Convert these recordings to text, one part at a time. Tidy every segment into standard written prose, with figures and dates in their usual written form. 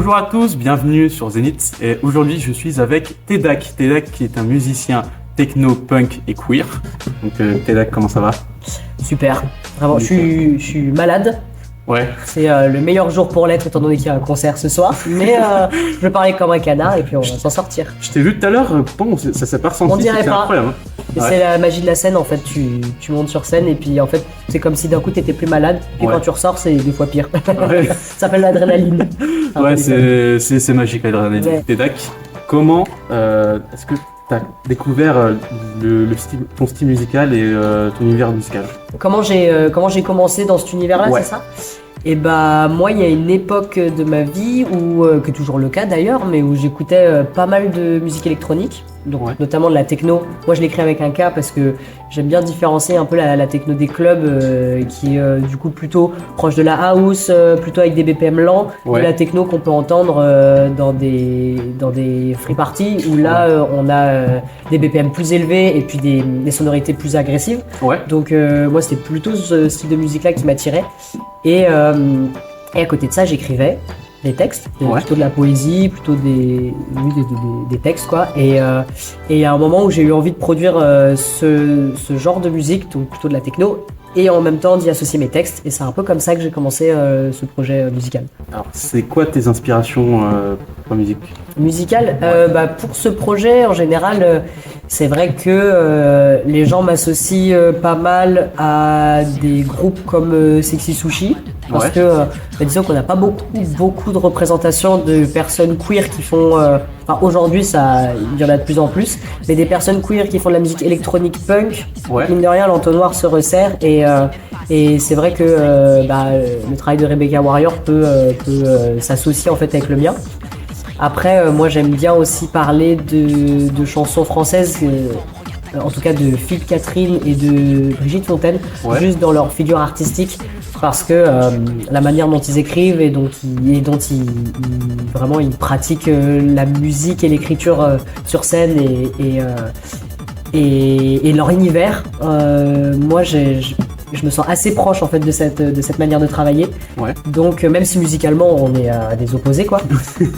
Bonjour à tous, bienvenue sur Zénith. Et aujourd'hui, je suis avec Tedak. Tedak qui est un musicien techno, punk et queer. Donc Tedak, comment ça va? Super, vraiment, je suis malade. Ouais. C'est le meilleur jour pour l'être étant donné qu'il y a un concert ce soir. Mais je vais parler comme un canard et puis on va s'en sortir. Je t'ai vu tout à l'heure, bon, ça s'est pas ressenti. On dirait c'est pas. Incroyable. Et c'est la magie de la scène en fait. Tu montes sur scène et puis en fait c'est comme si d'un coup t'étais plus malade. Puis quand tu ressors c'est deux fois pire. Ouais. Ça s'appelle l'adrénaline. Ouais, c'est magique l'adrénaline. Ouais. Tedak, comment est-ce que tu as découvert ton style musical et ton univers musical? Comment j'ai commencé dans cet univers-là, Ouais. c'est ça? Et bah moi il y a une époque de ma vie où, que toujours le cas d'ailleurs, mais où j'écoutais pas mal de musique électronique, donc Ouais. notamment de la techno. Moi je l'écris avec un K parce que j'aime bien différencier un peu la techno des clubs qui est du coup plutôt proche de la house, plutôt avec des BPM lents, Ouais. de la techno qu'on peut entendre dans des free parties où là on a des BPM plus élevés et puis des sonorités plus agressives. Ouais. Donc moi c'était plutôt ce style de musique là qui m'attirait et à côté de ça j'écrivais des textes, Ouais. plutôt de la poésie, plutôt des textes quoi et il y a un moment où j'ai eu envie de produire ce genre de musique, donc plutôt de la techno et en même temps d'y associer mes textes et c'est un peu comme ça que j'ai commencé ce projet musical. Alors, c'est quoi tes inspirations en musique? Musical, bah, pour ce projet en général, c'est vrai que les gens m'associent pas mal à des groupes comme Sexy Sushi parce Ouais. que bah, disons qu'on n'a pas beaucoup de représentations de personnes queer qui font, enfin aujourd'hui ça, il y en a de plus en plus, mais des personnes queer qui font de la musique électronique punk, Ouais. mine de rien l'entonnoir se resserre et c'est vrai que bah, le travail de Rebecca Warrior peut s'associer en fait avec le mien. Après, moi j'aime bien aussi parler de chansons françaises, en tout cas de Phil Catherine et de Brigitte Fontaine, Ouais. juste dans leur figure artistique, parce que la manière dont ils écrivent et dont ils vraiment ils pratiquent la musique et l'écriture sur scène et leur univers, moi je me sens assez proche en fait de cette manière de travailler. Ouais. Donc même si musicalement on est à des opposés quoi.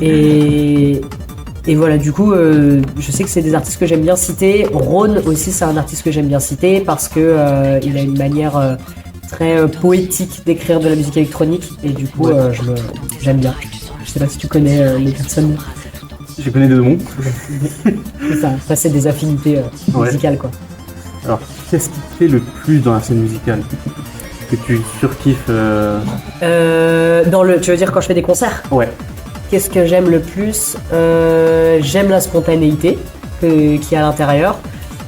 et voilà du coup je sais que c'est des artistes que j'aime bien citer. Rhône aussi c'est un artiste que j'aime bien citer parce que il a une manière très poétique d'écrire de la musique électronique et du coup Ouais. j'aime bien. Je sais pas si tu connais les personnes. Je connais deux noms. C'est ça, ça c'est des affinités Ouais. musicales quoi. Alors, qu'est-ce qui te plaît le plus dans la scène musicale? Que tu surkiffes Tu veux dire quand je fais des concerts? Ouais. Qu'est-ce que j'aime le plus? J'aime la spontanéité qu'il y a à l'intérieur.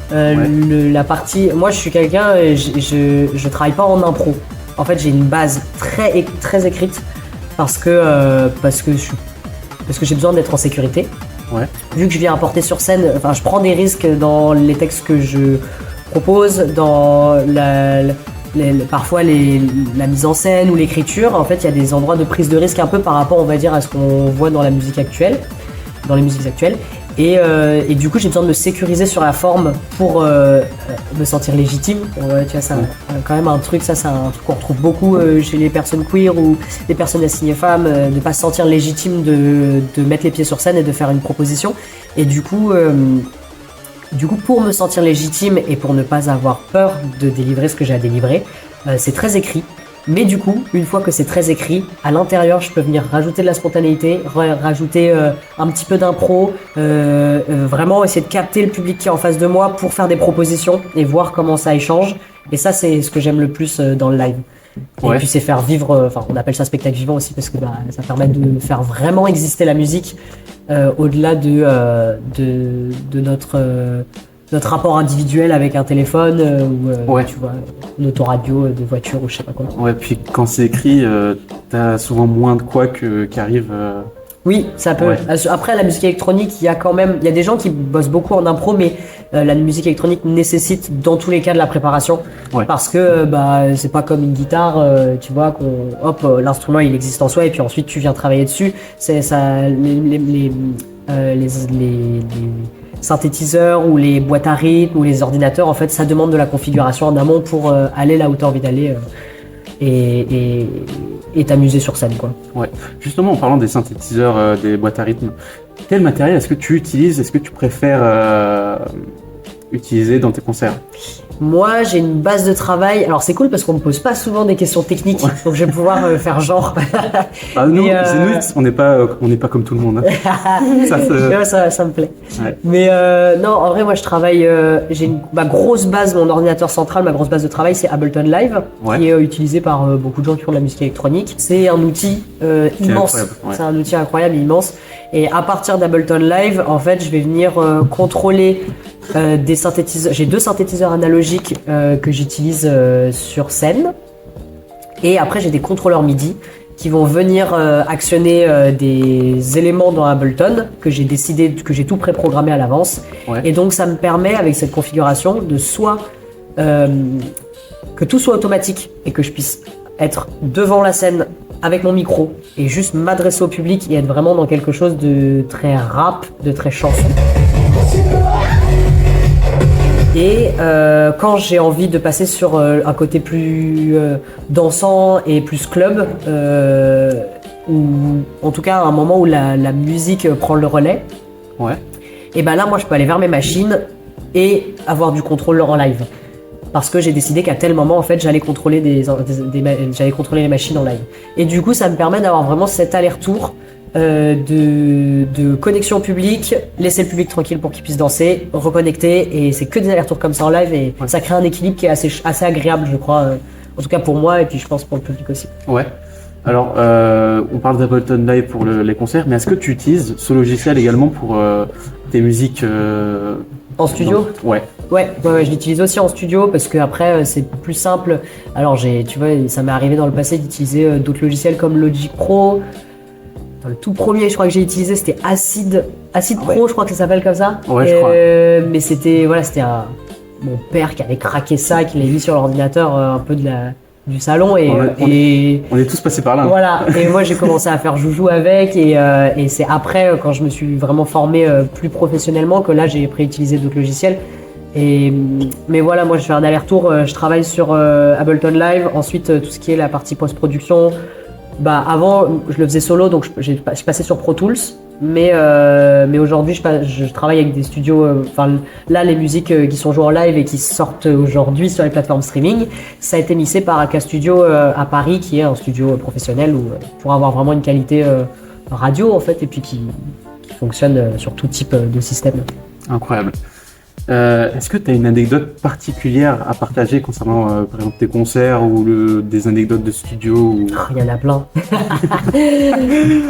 La partie, moi je suis quelqu'un, je travaille pas en impro. En fait j'ai une base très écrite parce que j'ai besoin d'être en sécurité. Ouais. Vu que je viens apporter sur scène, enfin je prends des risques dans les textes que je propose, dans parfois la mise en scène ou l'écriture. En fait il y a des endroits de prise de risque un peu par rapport on va dire à ce qu'on voit dans la musique actuelle, dans les musiques actuelles. Et du coup j'ai besoin de me sécuriser sur la forme pour me sentir légitime. Tu vois, ça, quand même un truc, ça c'est un truc qu'on retrouve beaucoup chez les personnes queer ou les personnes assignées femmes, de pas se sentir légitime de mettre les pieds sur scène et de faire une proposition. Et du coup pour me sentir légitime et pour ne pas avoir peur de délivrer ce que j'ai à délivrer, c'est très écrit. Mais du coup, une fois que c'est très écrit, à l'intérieur, je peux venir rajouter de la spontanéité, rajouter un petit peu d'impro, vraiment essayer de capter le public qui est en face de moi pour faire des propositions et voir comment ça échange. Et ça, c'est ce que j'aime le plus dans le live. Et Ouais. puis c'est faire vivre, enfin on appelle ça spectacle vivant aussi parce que ça permet de faire vraiment exister la musique au-delà de notre rapport individuel avec un téléphone ou Ouais. tu vois, une autoradio de voiture ou je sais pas quoi. Ouais, puis quand c'est écrit, t'as souvent moins de quoi qui arrive. Oui, ça peut. Ouais. Après, la musique électronique, il y a des gens qui bossent beaucoup en impro, mais la musique électronique nécessite dans tous les cas de la préparation. Ouais. Parce que c'est pas comme une guitare, tu vois, l'instrument il existe en soi et puis ensuite tu viens travailler dessus. C'est ça, les synthétiseurs ou les boîtes à rythme ou les ordinateurs, en fait, ça demande de la configuration en amont pour aller là où tu as envie d'aller et t'amuser sur scène, quoi. Ouais. Justement, en parlant des synthétiseurs, des boîtes à rythme, quel matériel est-ce que tu utilises, est-ce que tu préfères utiliser dans tes concerts? Moi, j'ai une base de travail. Alors, c'est cool parce qu'on me pose pas souvent des questions techniques, donc je vais pouvoir faire genre. Nous, on n'est pas comme tout le monde. Hein. Ça me plaît. Ouais. Mais non, en vrai, moi, je travaille. Ma grosse base, mon ordinateur central, ma grosse base de travail, c'est Ableton Live, qui est utilisé par beaucoup de gens qui font de la musique électronique. C'est un outil immense. Ouais. C'est un outil incroyable, immense. Et à partir d'Ableton Live, en fait, je vais venir contrôler des synthétiseurs. J'ai 2 synthétiseurs analogiques que j'utilise sur scène. Et après, j'ai des contrôleurs MIDI qui vont venir actionner des éléments dans Ableton que j'ai décidé, que j'ai tout préprogrammé à l'avance. Ouais. Et donc, ça me permet, avec cette configuration, de soit que tout soit automatique et que je puisse être devant la scène avec mon micro et juste m'adresser au public et être vraiment dans quelque chose de très rap, de très chanson. Et quand j'ai envie de passer sur un côté plus dansant et plus club, ou en tout cas un moment où la musique prend le relais, et ben là moi je peux aller vers mes machines et avoir du contrôle en live. Parce que j'ai décidé qu'à tel moment en fait j'allais contrôler j'allais contrôler les machines en live. Et du coup ça me permet d'avoir vraiment cet aller-retour de connexion publique, laisser le public tranquille pour qu'il puisse danser, reconnecter, et c'est que des allers-retours comme ça en live, et ça crée un équilibre qui est assez agréable, je crois, en tout cas pour moi et puis je pense pour le public aussi. Ouais. Alors, on parle d'Ableton Live pour les concerts, mais est-ce que tu utilises ce logiciel également pour tes musiques en studio? Ouais, je l'utilise aussi en studio parce que après c'est plus simple. Alors tu vois, ça m'est arrivé dans le passé d'utiliser d'autres logiciels comme Logic Pro. Le tout premier, je crois que j'ai utilisé, c'était Acid Pro, je crois que ça s'appelle comme ça. Ouais, je crois. Mais c'était mon père qui avait craqué ça, qui l'avait mis sur l'ordinateur un peu du salon et on est tous passés par là. Voilà. Et moi j'ai commencé à faire joujou avec et c'est après quand je me suis vraiment formé plus professionnellement que là j'ai utilisé d'autres logiciels. Mais voilà, moi je fais un aller-retour, je travaille sur Ableton Live, ensuite tout ce qui est la partie post-production. Avant, je le faisais solo, donc je passais sur Pro Tools, mais aujourd'hui, je travaille avec des studios. Là, les musiques qui sont jouées en live et qui sortent aujourd'hui sur les plateformes streaming, ça a été mixé par AK Studio à Paris, qui est un studio professionnel pour avoir vraiment une qualité radio en fait, et puis qui fonctionne sur tout type de système. Incroyable. Est-ce que tu as une anecdote particulière à partager concernant par exemple tes concerts ou des anecdotes de studio Il y en a plein.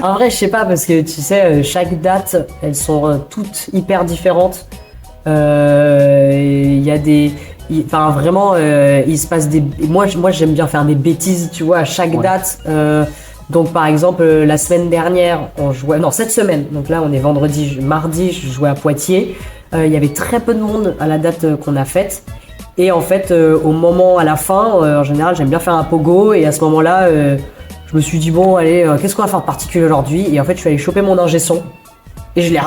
En vrai, je sais pas parce que tu sais, chaque date, elles sont toutes hyper différentes. Il y a vraiment, il se passe des. Moi, j'aime bien faire des bêtises, tu vois, à chaque date. Donc par exemple, la semaine dernière, cette semaine. Donc là, on est mardi, je jouais à Poitiers. Il y avait très peu de monde à la date qu'on a faite. Et en fait, au moment, à la fin, en général, j'aime bien faire un pogo. Et à ce moment-là, je me suis dit, bon, allez, qu'est-ce qu'on va faire de particulier aujourd'hui? Et en fait, je suis allé choper mon ingé son. Et je l'ai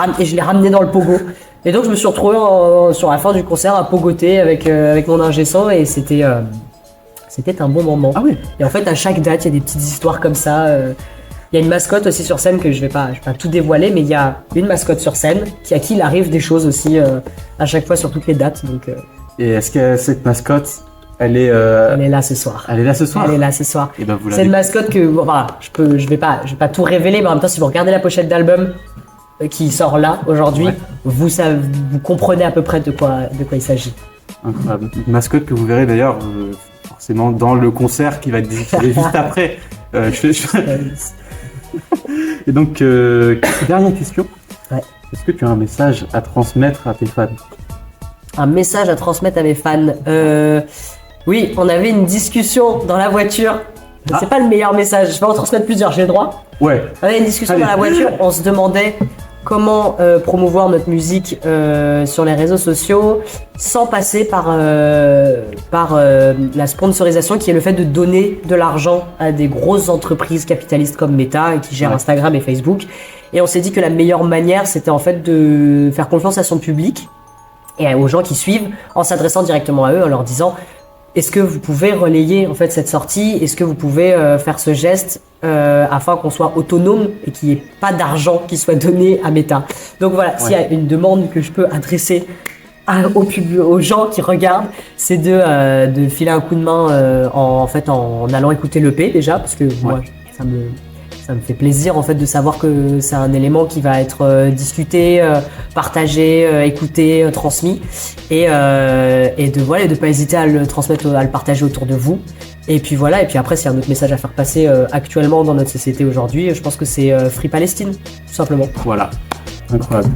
ramené dans le pogo. Et donc, je me suis retrouvé sur la fin du concert à pogoter avec mon ingé son. Et c'était un bon moment. Ah oui. Et en fait, à chaque date, il y a des petites histoires comme ça. Il y a une mascotte aussi sur scène que je vais pas tout dévoiler, mais il y a une mascotte sur scène à qui il arrive des choses aussi à chaque fois sur toutes les dates. Donc, Et est-ce que cette mascotte, elle est là ce soir. Elle est là ce soir. Elle est là ce soir. Et c'est une mascotte que je vais pas tout révéler, mais en même temps, si vous regardez la pochette d'album qui sort là aujourd'hui, vous comprenez à peu près de quoi il s'agit. Incroyable. Une mascotte que vous verrez d'ailleurs forcément dans le concert qui va être diffusé juste après. Et donc, dernière question. Ouais. Est-ce que tu as un message à transmettre à tes fans? Un message à transmettre à mes fans. Oui, on avait une discussion dans la voiture. C'est pas le meilleur message. Je vais en transmettre plusieurs, j'ai le droit. Ouais. On avait une discussion dans la voiture. On se demandait comment promouvoir notre musique sur les réseaux sociaux sans passer par la sponsorisation, qui est le fait de donner de l'argent à des grosses entreprises capitalistes comme Meta qui gèrent Instagram et Facebook. Et on s'est dit que la meilleure manière, c'était en fait de faire confiance à son public et aux gens qui suivent en s'adressant directement à eux, en leur disant est-ce que vous pouvez relayer en fait cette sortie? Est-ce que vous pouvez faire ce geste afin qu'on soit autonome et qu'il n'y ait pas d'argent qui soit donné à Meta? Donc voilà, s'il y a une demande que je peux adresser aux gens qui regardent, c'est de filer un coup de main en allant écouter l'EP déjà, parce que moi ça me fait plaisir en fait de savoir que c'est un élément qui va être discuté, partagé, écouté, transmis, et de pas hésiter à le transmettre, à le partager autour de vous. Et puis voilà, et puis après, s'il y a un autre message à faire passer actuellement dans notre société aujourd'hui, je pense que c'est Free Palestine, tout simplement. Voilà, incroyable.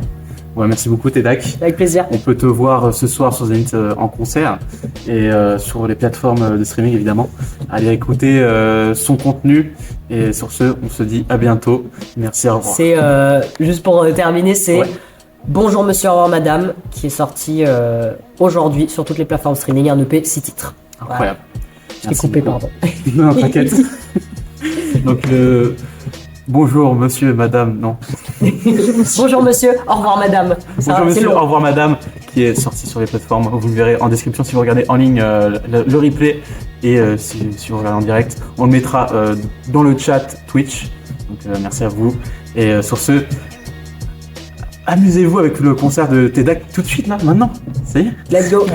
Ouais, merci beaucoup Tedak. Avec plaisir. On peut te voir ce soir sur Zénith en concert et sur les plateformes de streaming évidemment. Allez écouter son contenu et sur ce, on se dit à bientôt. Merci, au revoir. C'est juste pour terminer, c'est Bonjour Monsieur, au revoir Madame, qui est sorti aujourd'hui sur toutes les plateformes streaming, un EP 6 titres. Incroyable. Voilà. Je t'ai coupé, pardon. Non, t'inquiète. Donc bonjour monsieur, madame, non. Bonjour monsieur, au revoir madame. Bonjour monsieur, au revoir madame, qui est sorti sur les plateformes. Vous le verrez en description si vous regardez en ligne le replay et si vous regardez en direct. On le mettra dans le chat Twitch. Donc merci à vous. Et sur ce, amusez-vous avec le concert de Tedak tout de suite là, maintenant. Ça y est. Let's go.